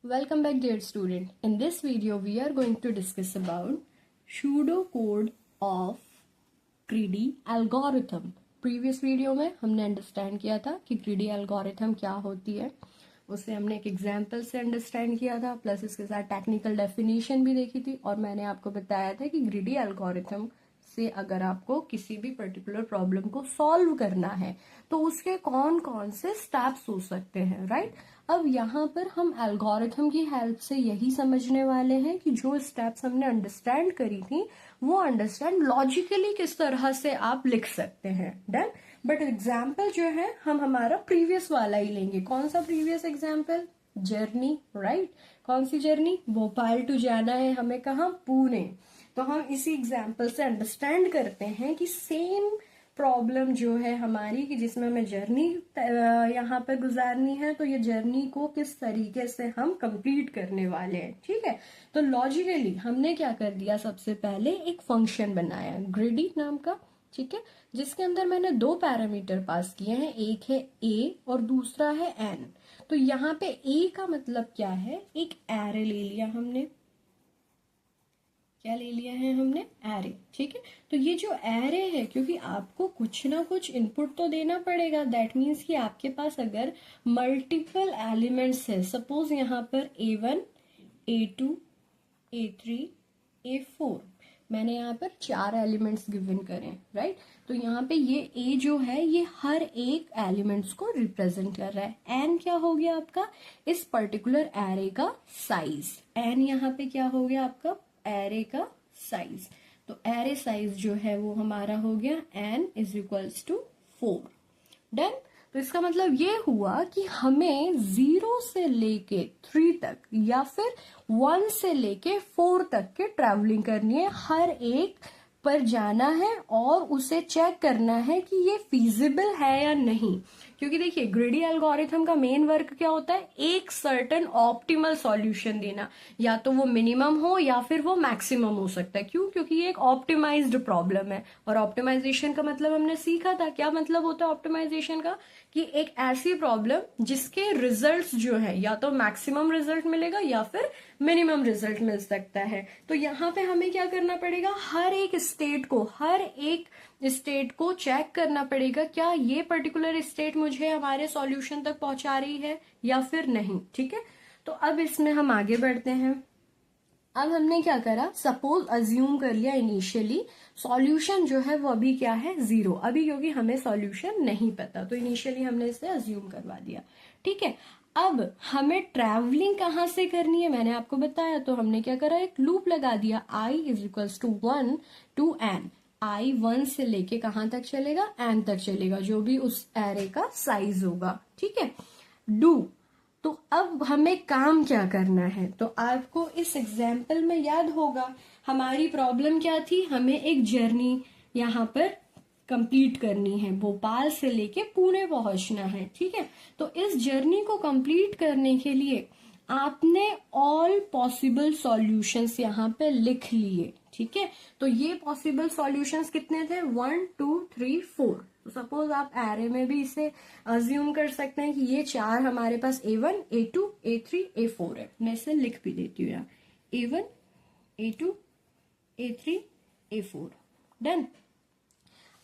Welcome back, dear student. In this video, we are going to discuss about pseudocode of greedy algorithm. Previous video में हमने understand किया था कि greedy algorithm क्या होती है, उसे हमने एक एग्जाम्पल से अंडरस्टैंड किया था, प्लस इसके साथ टेक्निकल डेफिनेशन भी देखी थी। और मैंने आपको बताया था कि ग्रीडी एल्गोरिथम से अगर आपको किसी भी पर्टिकुलर प्रॉब्लम को सॉल्व करना है तो उसके कौन कौन से स्टेप्स हो सकते हैं, राइट। अब यहाँ पर हम एल्गोरिथम की हेल्प से यही समझने वाले हैं कि जो स्टेप्स हमने अंडरस्टैंड करी थी वो अंडरस्टैंड लॉजिकली किस तरह से आप लिख सकते हैं। डन। बट एग्जाम्पल जो है हम हमारा प्रीवियस वाला ही लेंगे। कौन सा प्रीवियस एग्जाम्पल? Journey, right. कौन सी जर्नी? भोपाल टू जाना है हमें, कहाँ? पुणे। तो हम इसी एग्जाम्पल से अंडरस्टैंड करते हैं कि सेम प्रॉब्लम जो है हमारी, कि जिसमें हमें जर्नी यहाँ पर गुजारनी है, तो ये जर्नी को किस तरीके से हम कंप्लीट करने वाले हैं। ठीक है, तो लॉजिकली हमने क्या कर दिया, सबसे पहले एक फंक्शन बनाया ग्रीडी नाम का, ठीक है, जिसके अंदर मैंने दो पैरामीटर पास किए हैं, एक है ए और दूसरा है एन। तो यहाँ पे ए का मतलब क्या है, एक एरे ले लिया हमने। क्या ले लिया है हमने? एरे। ठीक है, तो ये जो एरे है, क्योंकि आपको कुछ ना कुछ इनपुट तो देना पड़ेगा, दैट मीन्स कि आपके पास अगर मल्टीपल एलिमेंट्स है, सपोज यहाँ पर A1, A2, A3, A4, मैंने यहाँ पर 4 एलिमेंट्स गिवन करें, राइट। तो यहाँ पे ये ए जो है ये हर एक एलिमेंट्स को रिप्रेजेंट कर रहा है। एन क्या हो गया आपका? इस पर्टिकुलर एरे का साइज। एन यहाँ पे क्या हो गया आपका? एरे का साइज। तो एरे साइज जो है वो हमारा हो गया n is equals to 4। Done. तो इसका मतलब ये हुआ कि हमें 0 से लेके 3 तक या फिर 1 से लेके 4 तक के ट्रैवलिंग करनी है, हर एक पर जाना है और उसे चेक करना है कि ये फीजिबल है या नहीं। क्योंकि देखिए ग्रीडी एल्गोरिथम का मेन वर्क क्या होता है, एक सर्टेन ऑप्टिमल सॉल्यूशन देना, या तो वो मिनिमम हो या फिर वो मैक्सिमम हो सकता है। क्यों? क्योंकि ये एक ऑप्टिमाइज्ड प्रॉब्लम है। और ऑप्टिमाइजेशन का मतलब हमने सीखा था, क्या मतलब होता है ऑप्टिमाइजेशन का, कि एक ऐसी प्रॉब्लम जिसके रिजल्ट्स जो है या तो मैक्सिमम रिजल्ट मिलेगा या फिर मिनिमम रिजल्ट मिल सकता है। तो यहाँ पे हमें क्या करना पड़ेगा, हर एक स्टेट को चेक करना पड़ेगा, क्या ये पर्टिकुलर स्टेट मुझे हमारे सॉल्यूशन तक पहुंचा रही है या फिर नहीं। ठीक है, तो अब इसमें हम आगे बढ़ते हैं। अब हमने क्या करा, सपोज अज्यूम कर लिया इनिशियली सॉल्यूशन जो है वो अभी क्या है, 0। अभी क्योंकि हमें सॉल्यूशन नहीं पता तो इनिशियली हमने इसे अज्यूम करवा दिया। ठीक है, अब हमें ट्रैवलिंग कहाँ से करनी है मैंने आपको बताया, तो हमने क्या करा, एक लूप लगा दिया, i is equals to 1 to n। i 1 से लेके कहाँ तक चलेगा, n तक चलेगा, जो भी उस एरे का साइज होगा। ठीक है, डू। तो अब हमें काम क्या करना है, तो आपको इस एग्जाम्पल में याद होगा हमारी प्रॉब्लम क्या थी, हमें एक जर्नी यहाँ पर कंप्लीट करनी है, भोपाल से लेके पुणे पहुंचना है। ठीक है, तो इस जर्नी को कंप्लीट करने के लिए आपने ऑल पॉसिबल सॉल्यूशंस यहाँ पे लिख लिए। ठीक है, तो ये पॉसिबल सॉल्यूशंस कितने थे, 1 2 3 4। तो सपोज आप एरे में भी इसे अज्यूम कर सकते हैं कि ये 4 हमारे पास A1, A2, A3, A4 है। मैं इसे लिख भी देती हूँ यहाँ, A1, A2, A3, A4। Done.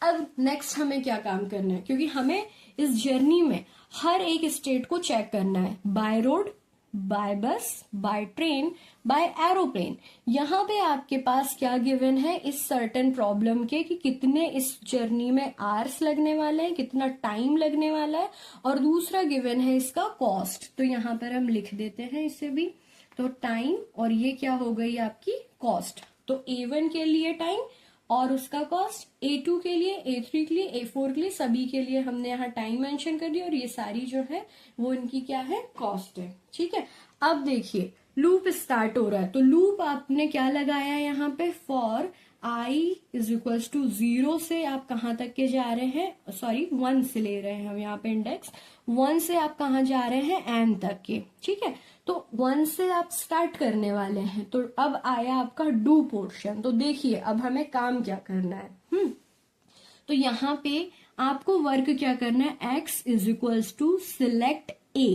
अब नेक्स्ट हमें क्या काम करना है, क्योंकि हमें इस जर्नी में हर एक स्टेट को चेक करना है, बाय रोड, बाय बस, बाय ट्रेन, बाय एरोप्लेन। यहाँ पे आपके पास क्या गिवन है इस सर्टेन प्रॉब्लम के, कि कितने इस जर्नी में आवर्स लगने वाले हैं, कितना टाइम लगने वाला है, और दूसरा गिवन है इसका कॉस्ट। तो यहाँ पर हम लिख देते हैं इसे भी, तो टाइम और ये क्या हो गई आपकी कॉस्ट। तो A1 के लिए टाइम और उसका कॉस्ट, A2 के लिए, A3 के लिए, A4 के लिए, सभी के लिए हमने यहाँ टाइम मेंशन कर दिया, और ये सारी जो है वो इनकी क्या है, कॉस्ट है। ठीक है, अब देखिए लूप स्टार्ट हो रहा है, तो लूप आपने क्या लगाया है यहाँ पे, for i is equals to 0 से आप कहाँ तक के जा रहे हैं, सॉरी 1 से ले रहे हैं हम यहाँ पे इंडेक्स, 1 से आप कहाँ जा रहे हैं, n तक के। ठीक है, तो 1 से आप स्टार्ट करने वाले हैं, तो अब आया आपका डू पोर्शन। तो देखिए अब हमें काम क्या करना है। तो यहाँ पे आपको वर्क क्या करना है, x is equals to select a,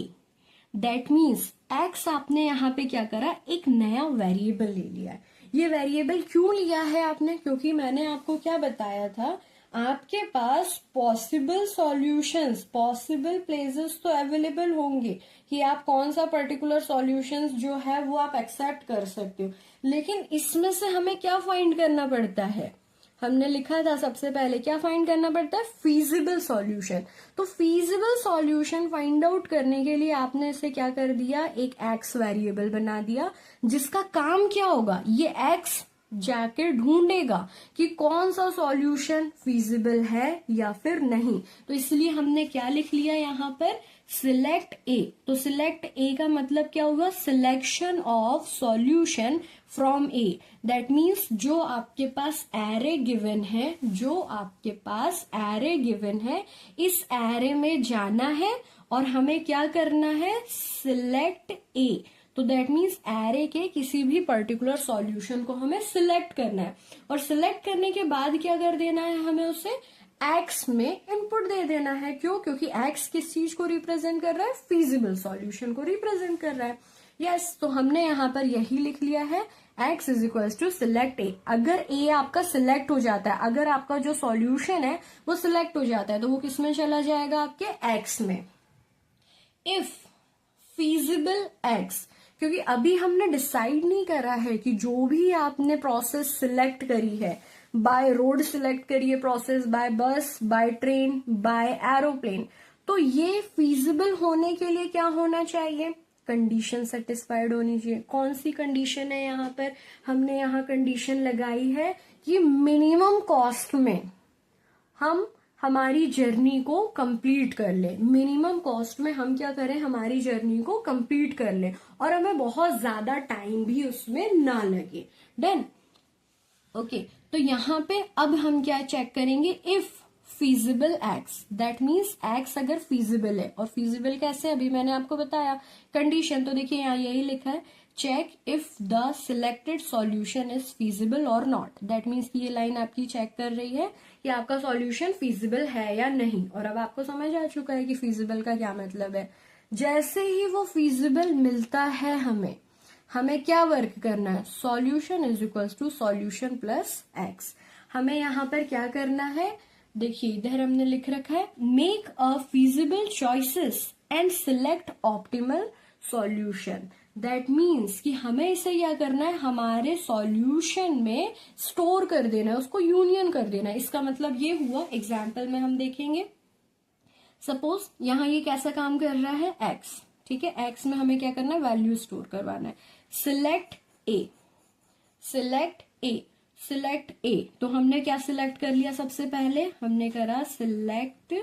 that means x आपने यहाँ पे क्या करा, एक नया वेरिएबल ले लिया है। ये वेरिएबल क्यों लिया है आपने, क्योंकि मैंने आपको क्या बताया था, आपके पास पॉसिबल सॉल्यूशंस, पॉसिबल प्लेसेस तो अवेलेबल होंगे कि आप कौन सा पर्टिकुलर सॉल्यूशंस जो है वो आप एक्सेप्ट कर सकते हो, लेकिन इसमें से हमें क्या फाइंड करना पड़ता है, हमने लिखा था सबसे पहले क्या फाइंड करना पड़ता है, फीजिबल सॉल्यूशन। तो फीजिबल सॉल्यूशन फाइंड आउट करने के लिए आपने इसे क्या कर दिया, एक एक्स वेरिएबल बना दिया, जिसका काम क्या होगा, ये एक्स जाके ढूंढेगा कि कौन सा सॉल्यूशन फीजिबल है या फिर नहीं। तो इसलिए हमने क्या लिख लिया यहाँ पर, सिलेक्ट ए। तो सिलेक्ट ए का मतलब क्या होगा, selection of solution from A. That means जो आपके पास एरे गिवन है, जो आपके पास एरे गिवन है, इस एरे में जाना है और हमें क्या करना है, सिलेक्ट ए। तो दैट मीन्स एरे के किसी भी पर्टिकुलर सॉल्यूशन को हमें सिलेक्ट करना है, और सिलेक्ट करने के बाद क्या कर देना है, हमें उसे एक्स में इनपुट दे देना है। क्यों, क्योंकि एक्स किस चीज को रिप्रेजेंट कर रहा है, फीजिबल सॉल्यूशन को रिप्रेजेंट कर रहा है। यस, तो हमने यहाँ पर यही लिख लिया है, x is equal to select A. अगर ए आपका सिलेक्ट हो जाता है, अगर आपका जो सॉल्यूशन है वो सिलेक्ट हो जाता है, तो वो किस में चला जाएगा, आपके एक्स में। इफ फीजिबल एक्स, क्योंकि अभी हमने डिसाइड नहीं करा है कि जो भी आपने प्रोसेस सिलेक्ट करी है, बाय रोड सिलेक्ट करी है प्रोसेस, बाय बस, बाय ट्रेन, बाय एरोप्लेन, तो ये फीजिबल होने के लिए क्या होना चाहिए, कंडीशन सेटिस्फाइड होनी चाहिए। कौन सी कंडीशन है यहाँ पर, हमने यहाँ कंडीशन लगाई है कि मिनिमम कॉस्ट में हम हमारी जर्नी को कंप्लीट कर ले, मिनिमम कॉस्ट में हम क्या करें, हमारी जर्नी को कंप्लीट कर ले, और हमें बहुत ज्यादा टाइम भी उसमें ना लगे। Done, okay. तो यहाँ पे अब हम क्या चेक करेंगे, if feasible x, that means x अगर फीजिबल है, और फीजिबल कैसे, अभी मैंने आपको बताया कंडीशन। तो देखिए यहाँ यही लिखा है, check if the selected solution is feasible or not. That means की ये लाइन आपकी चेक कर रही है कि आपका सॉल्यूशन फीजिबल है या नहीं। और अब आपको समझ आ चुका है कि फीजिबल का क्या मतलब है। जैसे ही वो फीजिबल मिलता है हमें क्या वर्क करना है, solution is equal to solution plus x. हमें यहाँ पर क्या करना है, देखिए इधर हमने लिख रखा है, make a feasible choices and select optimal solution. That means कि हमें इसे क्या करना है, हमारे सॉल्यूशन में स्टोर कर देना है, उसको यूनियन कर देना है। इसका मतलब ये हुआ, एग्जाम्पल में हम देखेंगे, सपोज यहाँ ये कैसा काम कर रहा है, एक्स, ठीक है, एक्स में हमें क्या करना है, वैल्यू स्टोर करवाना है। सिलेक्ट ए, सिलेक्ट ए, सिलेक्ट ए। तो हमने क्या सिलेक्ट कर लिया, सबसे पहले हमने करा सिलेक्ट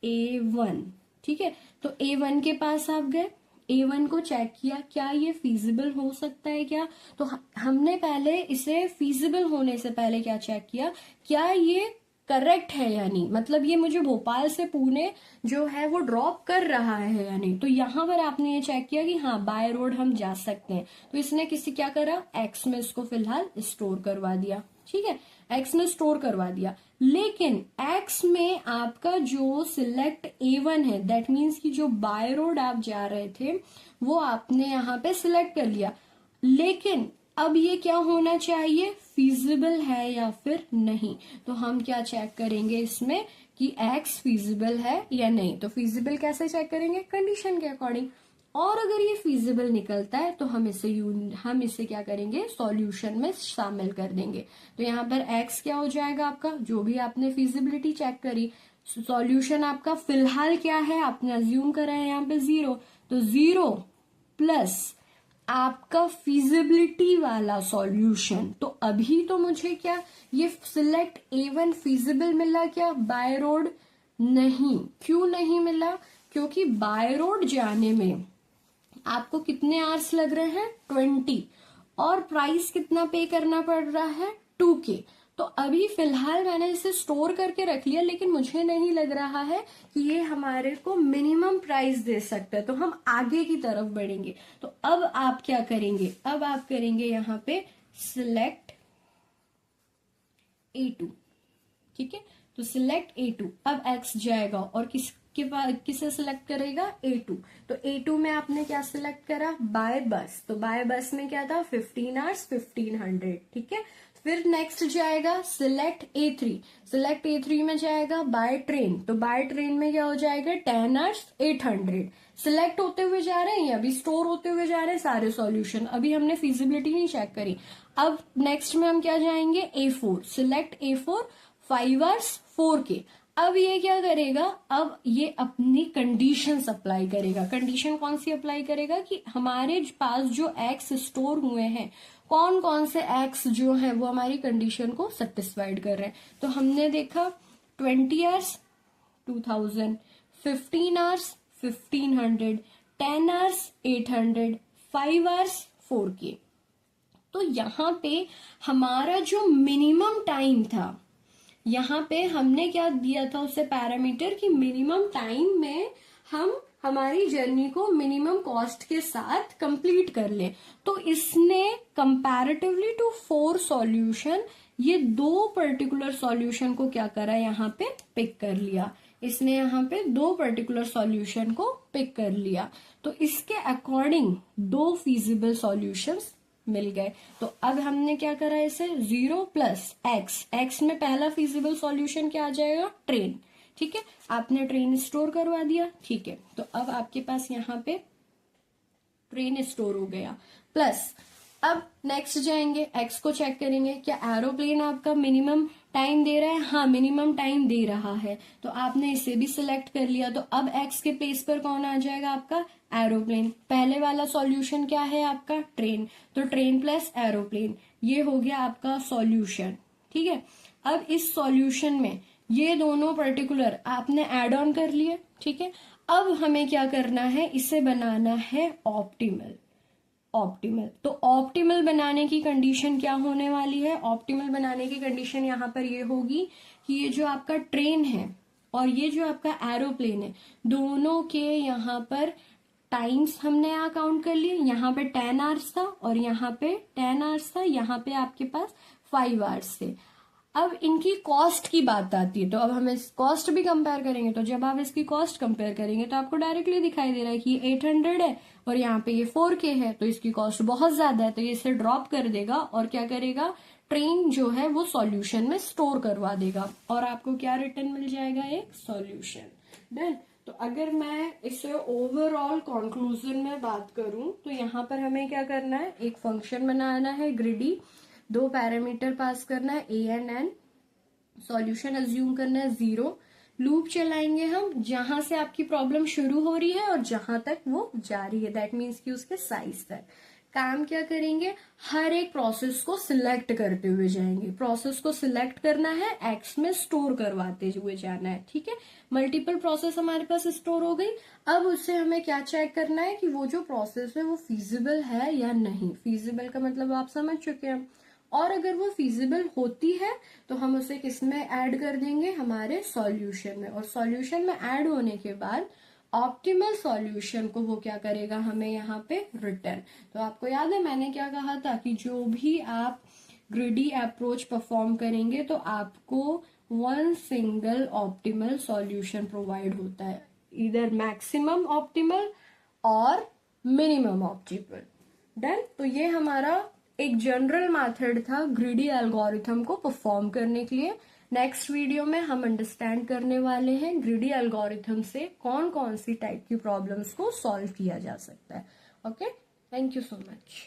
A1, ठीक है। तो A1 के पास आप गए, A1 को चेक किया, क्या ये फीजिबल हो सकता है क्या। तो हमने पहले इसे फीजिबल होने से पहले क्या चेक किया, क्या ये करेक्ट है या नहीं, मतलब ये मुझे भोपाल से पुणे जो है वो ड्रॉप कर रहा है या नहीं। तो यहाँ पर आपने ये चेक किया कि हाँ बाय रोड हम जा सकते हैं, तो इसने किसी क्या करा, एक्स में इसको फिलहाल स्टोर करवा दिया, ठीक है, एक्स में स्टोर करवा दिया। लेकिन एक्स में आपका जो सिलेक्ट A1 है, दैट मीन्स कि जो बाय रोड आप जा रहे थे वो आपने यहाँ पे सिलेक्ट कर लिया, लेकिन अब ये क्या होना चाहिए, फीजिबल है या फिर नहीं। तो हम क्या चेक करेंगे इसमें कि एक्स फीजिबल है या नहीं। तो फीजिबल कैसे चेक करेंगे, कंडीशन के अकॉर्डिंग, और अगर ये फीजिबल निकलता है तो हम इसे क्या करेंगे, सॉल्यूशन में शामिल कर देंगे। तो यहाँ पर एक्स क्या हो जाएगा आपका, जो भी आपने फीजिबिलिटी चेक करी, सॉल्यूशन आपका फिलहाल क्या है, आपने अज्यूम करा है यहाँ पे 0, तो 0 प्लस आपका फीजिबिलिटी वाला सॉल्यूशन। तो अभी तो मुझे क्या, ये सिलेक्ट A1 फीजिबल मिला क्या, बाय रोड नहीं। क्यों नहीं मिला, क्योंकि बाय रोड जाने में आपको कितने आवर्स लग रहे हैं, 20, और प्राइस कितना पे करना पड़ रहा है, 2K। तो अभी फिलहाल मैंने इसे स्टोर करके रख लिया, लेकिन मुझे नहीं लग रहा है कि ये हमारे को मिनिमम प्राइस दे सकता है, तो हम आगे की तरफ बढ़ेंगे। तो अब आप क्या करेंगे, अब आप करेंगे यहाँ पे सिलेक्ट A2, ठीक है। तो सिलेक्ट A2, अब एक्स जाएगा और किसे सिलेक्ट करेगा, A2। तो A2 में आपने क्या सिलेक्ट करा, बाय बस। तो बाय बस में क्या था, 15 आवर्स 1500, ठीक है। फिर नेक्स्ट जाएगा सिलेक्ट A3। सिलेक्ट A3 में जाएगा बाय ट्रेन। तो बाय ट्रेन में क्या हो जाएगा, 10 आवर्स 800। सिलेक्ट होते हुए जा रहे हैं या अभी स्टोर होते हुए जा रहे हैं सारे सॉल्यूशन, अभी हमने फिजिबिलिटी नहीं चेक करी। अब नेक्स्ट में हम क्या जाएंगे, A4। Select A4 5 hours 4K। अब ये क्या करेगा, अब ये अपनी कंडीशन अप्लाई करेगा। कंडीशन कौन सी अप्लाई करेगा कि हमारे पास जो एक्स स्टोर हुए हैं, कौन कौन से एक्स जो है वो हमारी कंडीशन को सेटिस्फाइड कर रहे हैं। तो हमने देखा 20 hours 2000, 15 hours 1500, 10 hours 800, 5 hours 4K। तो यहाँ पे हमारा जो मिनिमम टाइम था, यहाँ पे हमने क्या दिया था उससे पैरामीटर कि मिनिमम टाइम में हम हमारी जर्नी को मिनिमम कॉस्ट के साथ कंप्लीट कर ले। तो इसने कंपैरेटिवली टू 4 सॉल्यूशन ये 2 पर्टिकुलर सॉल्यूशन को क्या करा, यहाँ पे पिक कर लिया। इसने यहाँ पे 2 पर्टिकुलर सॉल्यूशन को पिक कर लिया। तो इसके अकॉर्डिंग 2 फीजिबल सॉल्यूशंस मिल गए। तो अब हमने क्या करा, इसे 0 प्लस एक्स, एक्स में पहला फिजिबल सॉल्यूशन क्या आ जाएगा, ट्रेन, ठीक है। आपने ट्रेन स्टोर करवा दिया, ठीक है। तो अब आपके पास यहाँ पे ट्रेन स्टोर हो गया। प्लस अब नेक्स्ट जाएंगे, एक्स को चेक करेंगे, क्या एरोप्लेन आपका मिनिमम टाइम दे रहा है, हाँ मिनिमम टाइम दे रहा है। तो आपने इसे भी सिलेक्ट कर लिया। तो अब एक्स के प्लेस पर कौन आ जाएगा, आपका एरोप्लेन। पहले वाला सॉल्यूशन क्या है आपका, ट्रेन। तो ट्रेन प्लस एरोप्लेन, ये हो गया आपका सॉल्यूशन, ठीक है। अब इस सॉल्यूशन में ये दोनों पर्टिकुलर आपने एड ऑन कर लिए, ठीक है। अब हमें क्या करना है, इसे बनाना है ऑप्टिमल। ऑप्टिमल, तो ऑप्टिमल बनाने की कंडीशन क्या होने वाली है, ऑप्टिमल बनाने की कंडीशन यहाँ पर ये होगी कि ये जो आपका ट्रेन है और ये जो आपका एरोप्लेन है, दोनों के यहाँ पर टाइम्स हमने यहाँ काउंट कर लिए। यहाँ पे 10 आवर्स था और यहाँ पे 10 आवर्स था, यहाँ पे आपके पास 5 आवर्स थे। अब इनकी कॉस्ट की बात आती है, तो अब हम इस कॉस्ट भी कंपेयर करेंगे। तो जब आप इसकी कॉस्ट कंपेयर करेंगे तो आपको डायरेक्टली दिखाई दे रहा है कि ये 800 है और यहाँ पे ये 4K है, तो इसकी कॉस्ट बहुत ज्यादा है। तो ये इसे ड्रॉप कर देगा और क्या करेगा, ट्रेन जो है वो सॉल्यूशन में स्टोर करवा देगा और आपको क्या रिटर्न मिल जाएगा, एक सॉल्यूशन। डन। तो अगर मैं इसे ओवरऑल कंक्लूजन में बात करूं तो यहाँ पर हमें क्या करना है, एक फंक्शन बनाना है ग्रिडी, 2 पैरामीटर पास करना है A and N, solution assume करना है 0, लूप चलाएंगे हम जहां से आपकी प्रॉब्लम शुरू हो रही है और जहां तक वो जा रही है, दैट मीन्स कि उसके साइज तक। काम क्या करेंगे, हर एक प्रोसेस को सिलेक्ट करते हुए जाएंगे। प्रोसेस को सिलेक्ट करना है, एक्स में स्टोर करवाते हुए जाना है, ठीक है। मल्टीपल प्रोसेस हमारे पास स्टोर हो गई। अब उससे हमें क्या चेक करना है कि वो जो प्रोसेस है वो फीजिबल है या नहीं। फीजिबल का मतलब आप समझ चुके हैं। और अगर वो फीजिबल होती है तो हम उसे किस में ऐड कर देंगे, हमारे सॉल्यूशन में। और सॉल्यूशन में ऐड होने के बाद ऑप्टिमल सॉल्यूशन को वो क्या करेगा, हमें यहाँ पे रिटर्न। तो आपको याद है मैंने क्या कहा था कि जो भी आप ग्रिडी अप्रोच परफॉर्म करेंगे तो आपको 1 सिंगल ऑप्टिमल सॉल्यूशन प्रोवाइड होता है, इधर मैक्सिमम ऑप्टिमल और मिनिमम ऑप्टिमल। डन। तो ये हमारा एक जनरल मेथड था ग्रिडी एल्गोरिथम को परफॉर्म करने के लिए। नेक्स्ट वीडियो में हम अंडरस्टैंड करने वाले हैं ग्रिडी एल्गोरिथम से कौन कौन सी टाइप की प्रॉब्लम्स को सॉल्व किया जा सकता है। Okay, thank you so much.